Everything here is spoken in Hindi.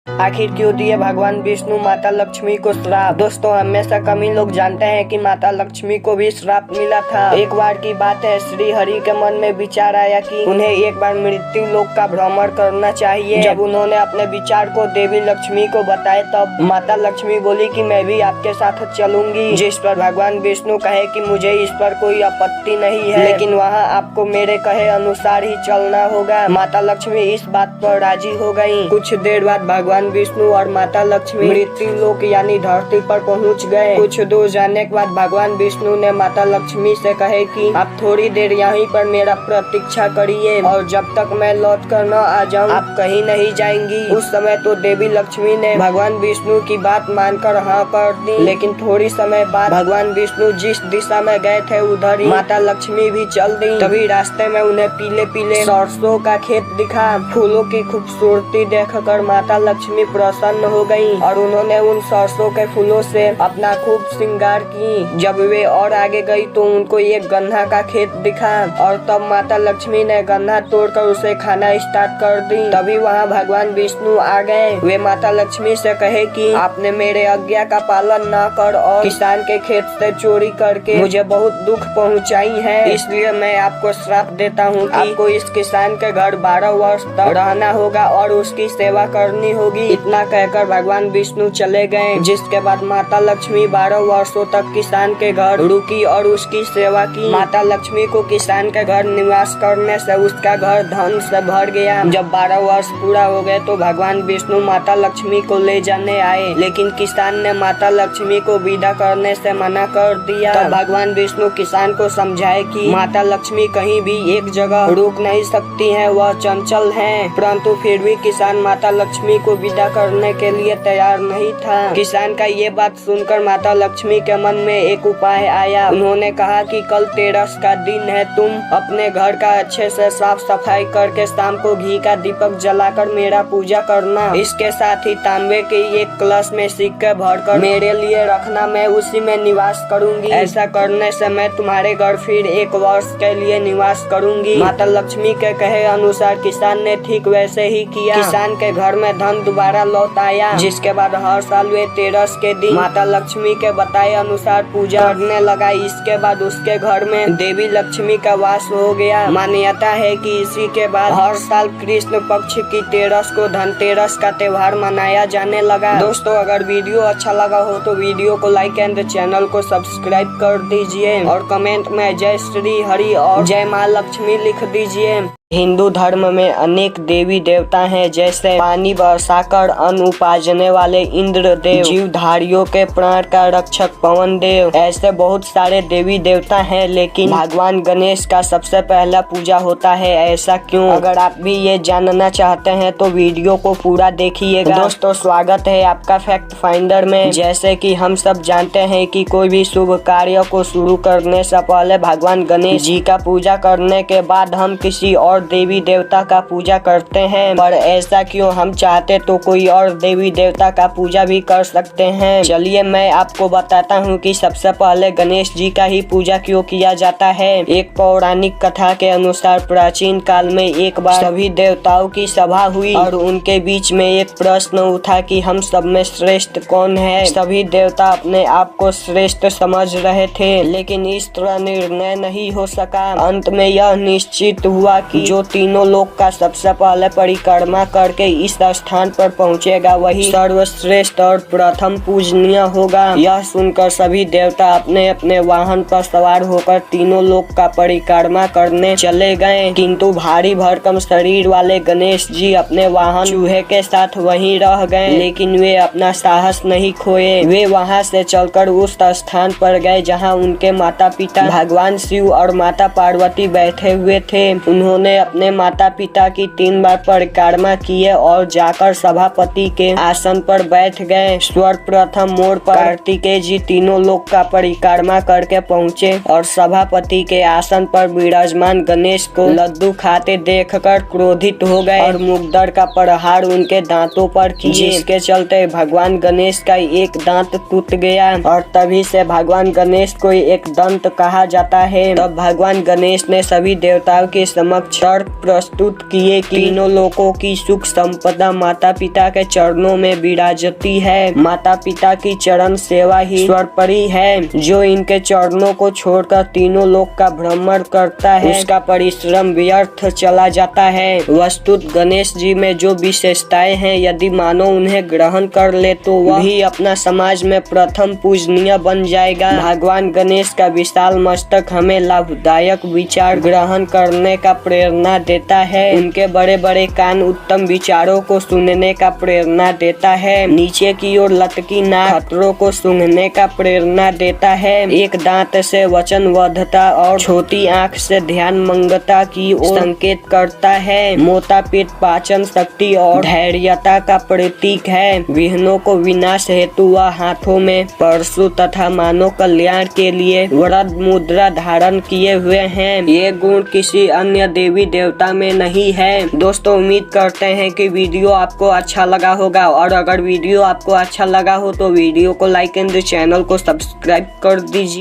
आखिर क्यों दिए भगवान विष्णु माता लक्ष्मी को श्राप। दोस्तों, हमेशा कम ही लोग जानते हैं कि माता लक्ष्मी को भी श्राप मिला था। एक बार की बात है, श्री हरि के मन में विचार आया कि उन्हें एक बार मृत्यु लोक का भ्रमण करना चाहिए। जब उन्होंने अपने विचार को देवी लक्ष्मी को बताया, तब माता लक्ष्मी बोली कि मैं भी आपके साथ चलूंगी। जिस पर भगवान विष्णु कहे कि मुझे इस पर कोई आपत्ति नहीं है, लेकिन वहाँ आपको मेरे कहे अनुसार ही चलना होगा। माता लक्ष्मी इस बात पर राजी हो गयी। कुछ देर बाद भगवान विष्णु और माता लक्ष्मी मृत्यु लोक यानी धरती पर पहुंच गए। कुछ दूर जाने के बाद भगवान विष्णु ने माता लक्ष्मी से कहे कि आप थोड़ी देर यहीं पर मेरा प्रतीक्षा करिए और जब तक मैं लौट कर न आ जाऊं आप कहीं नहीं जाएंगी। उस समय तो देवी लक्ष्मी ने भगवान विष्णु की बात मानकर हाँ कर दी, लेकिन थोड़ी समय बाद भगवान विष्णु जिस दिशा में गए थे उधर ही माता लक्ष्मी भी चल दी। तभी रास्ते में उन्हें पीले पीले सरसों का खेत दिखा। फूलों की खूबसूरती देखकर माता लक्ष्मी प्रसन्न हो गयी और उन्होंने उन सरसों के फूलों से अपना खूब श्रृंगार की। जब वे और आगे गई तो उनको एक गन्ना का खेत दिखा और तब माता लक्ष्मी ने गन्ना तोड़कर उसे खाना स्टार्ट कर दी। तभी वहाँ भगवान विष्णु आ गए। वे माता लक्ष्मी से कहे कि आपने मेरे आज्ञा का पालन न कर और किसान के खेत से चोरी करके मुझे बहुत दुख पहुँचाई है, इसलिए मैं आपको श्राप देता हूँ कि आपको इस किसान के घर 12 वर्ष तक रहना होगा और उसकी सेवा करनी होगी। इतना कहकर भगवान विष्णु चले गए। जिसके बाद माता लक्ष्मी 12 वर्षों तक किसान के घर रुकी और उसकी सेवा की। माता लक्ष्मी को किसान के घर निवास करने से उसका घर धन से भर गया। जब 12 वर्ष पूरा हो गए तो भगवान विष्णु माता लक्ष्मी को ले जाने आए, लेकिन किसान ने माता लक्ष्मी को विदा करने से मना कर दिया। तब भगवान विष्णु किसान को समझाए कि माता लक्ष्मी कहीं भी एक जगह रुक नहीं सकती हैं, वह चंचल हैं। परंतु फिर भी किसान माता लक्ष्मी को विदा करने के लिए तैयार नहीं था। किसान का ये बात सुनकर माता लक्ष्मी के मन में एक उपाय आया। उन्होंने कहा कि कल तेरस का दिन है, तुम अपने घर का अच्छे से साफ सफाई करके शाम को घी का दीपक जलाकर मेरा पूजा करना। इसके साथ ही तांबे के एक कलश में सिक्के भरकर मेरे लिए रखना, मैं उसी में निवास करूंगी। ऐसा करने से मैं तुम्हारे घर फिर 1 वर्ष के लिए निवास करूंगी। माता लक्ष्मी के कहे अनुसार किसान ने ठीक वैसे ही किया। किसान के घर में धन दोबारा लौट आया। जिसके बाद हर साल वे तेरस के दिन माता लक्ष्मी के बताए अनुसार पूजा करने लगा। इसके बाद उसके घर में देवी लक्ष्मी का वास हो गया। मान्यता है कि इसी के बाद हर साल कृष्ण पक्ष की तेरस को धनतेरस का त्योहार मनाया जाने लगा। दोस्तों, अगर वीडियो अच्छा लगा हो तो वीडियो को लाइक एंड चैनल को सब्सक्राइब कर दीजिए और कमेंट में जय श्री हरि और जय माँ लक्ष्मी लिख दीजिए। हिंदू धर्म में अनेक देवी देवता हैं, जैसे पानी बरसाकर अन्न उपाजने वाले इंद्र देव, जीवधारियों के प्राण का रक्षक पवन देव। ऐसे बहुत सारे देवी देवता हैं, लेकिन भगवान गणेश का सबसे पहला पूजा होता है। ऐसा क्यों? अगर आप भी ये जानना चाहते हैं तो वीडियो को पूरा देखिएगा। दोस्तों, स्वागत है आपका फैक्ट फाइंडर में। जैसे कि हम सब जानते हैं कि कोई भी शुभ कार्य को शुरू करने से पहले भगवान गणेश जी का पूजा करने के बाद हम किसी और देवी देवता का पूजा करते हैं। पर ऐसा क्यों? हम चाहते तो कोई और देवी देवता का पूजा भी कर सकते हैं। चलिए मैं आपको बताता हूँ कि सबसे पहले गणेश जी का ही पूजा क्यों किया जाता है। एक पौराणिक कथा के अनुसार प्राचीन काल में एक बार सभी देवताओं की सभा हुई और उनके बीच में एक प्रश्न उठा कि हम सब में श्रेष्ठ कौन है। सभी देवता अपने आप को श्रेष्ठ समझ रहे थे, लेकिन इस तरह निर्णय नहीं हो सका। अंत में यह निश्चित हुआ कि जो तीनों लोक का सबसे पहले परिक्रमा करके इस स्थान पर पहुंचेगा वही सर्वश्रेष्ठ और प्रथम पूजनीय होगा। यह सुनकर सभी देवता अपने अपने वाहन पर सवार होकर तीनों लोक का परिक्रमा करने चले गए, किंतु भारी भरकम शरीर वाले गणेश जी अपने वाहन चूहे के साथ वहीं रह गए। लेकिन वे अपना साहस नहीं खोए। वे वहां से चलकर उस स्थान पर गए जहां उनके माता पिता भगवान शिव और माता पार्वती बैठे हुए थे। उन्होंने अपने माता पिता की 3 बार परिक्रमा किए और जाकर सभापति के आसन पर बैठ गए। सर्वप्रथम मोड़ पर कार्तिकेय जी तीनों लोक का परिक्रमा करके पहुँचे और सभापति के आसन पर विराजमान गणेश को लड्डू खाते देखकर क्रोधित हो गए और मुग्धर का प्रहार उनके दांतों पर किए, जिसके चलते भगवान गणेश का एक दांत टूट गया और तभी से भगवान गणेश को एक दंत कहा जाता है। तब भगवान गणेश ने सभी देवताओं के समक्ष तर्क प्रस्तुत किए कि तीनों लोगों की सुख संपदा माता पिता के चरणों में विराजती है। माता पिता की चरण सेवा ही सर्वोपरि है। जो इनके चरणों को छोड़कर तीनों लोक का भ्रमण करता है उसका परिश्रम व्यर्थ चला जाता है। वस्तुत गणेश जी में जो विशेषताएं हैं, यदि मानव उन्हें ग्रहण कर ले तो वह भी अपना समाज में प्रथम पूजनीय बन जाएगा। भगवान गणेश का विशाल मस्तक हमें लाभदायक विचार ग्रहण करने का प्रेरणा देता है। उनके बड़े बड़े कान उत्तम विचारों को सुनने का प्रेरणा देता है। नीचे की ओर लटकी नाक खतरों को सूंघने का प्रेरणा देता है। एक दांत से वचनबद्धता और छोटी आंख से ध्यान मंगता की ओर संकेत करता है। मोटा पेट पाचन शक्ति और धैर्यता का प्रतीक है। विघ्नों को विनाश हेतु वह हाथों में परशु तथा मानव कल्याण के लिए वरद मुद्रा धारण किए हुए हैं। ये गुण किसी अन्य देवी देवता में नहीं है। दोस्तों, उम्मीद करते हैं कि वीडियो आपको अच्छा लगा होगा, और अगर वीडियो आपको अच्छा लगा हो तो वीडियो को लाइक एंड चैनल को सब्सक्राइब कर दीजिए।